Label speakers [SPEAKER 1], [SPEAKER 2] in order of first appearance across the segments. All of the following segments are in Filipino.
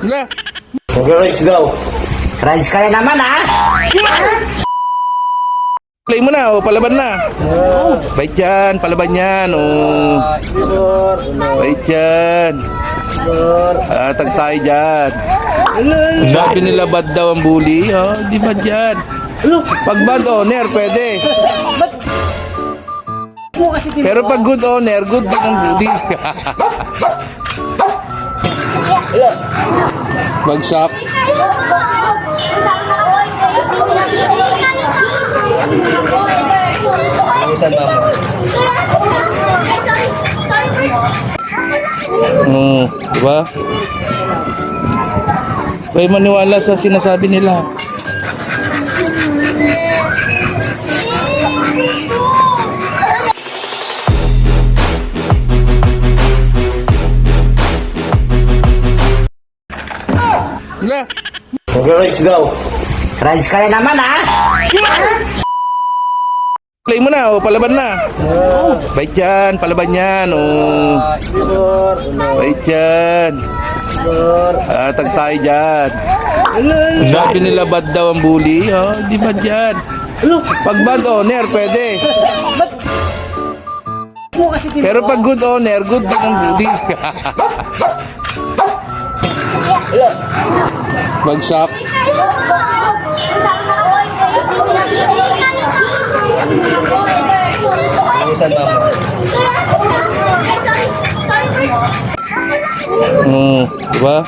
[SPEAKER 1] Wala.
[SPEAKER 2] Okay, let's go.
[SPEAKER 3] Rides ka na naman, ha?
[SPEAKER 1] Play mo na, palaban na. Bait yan, palaban yan, Bait yan. Atag tayo dyan. Sabi nila bad daw ang bully. Di bad yan. Pag bad owner, pwede. Pero pag good owner, good din ang bully. Bagsak. Diba? Huwag maniwala sa sinasabi nila. Wala.
[SPEAKER 2] Okay, let's go.
[SPEAKER 3] Rides ka na naman, ha?
[SPEAKER 1] Play mo na, palaban na. Bait yan, palaban yan, Bait yan. Atag tayo dyan. Sabi nila bad daw ang bully. Di bad yan. Pag bad owner, pwede. Pero pag good owner, good din ang bully. Bagsak. Diba?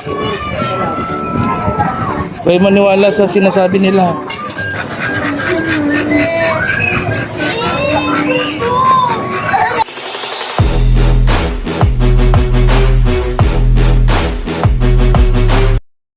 [SPEAKER 1] Huwag maniwala sa sinasabi nila.